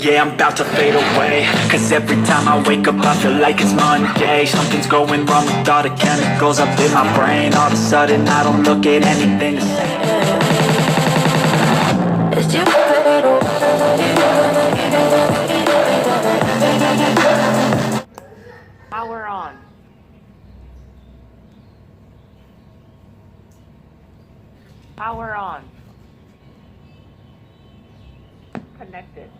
Yeah, I'm about to fade away. Cause every time I wake up I feel like it's Monday. Something's going wrong with all the chemicals up in my brain. All of a sudden I don't look at anything the same. As you fade away. Power on. Power on. Connected.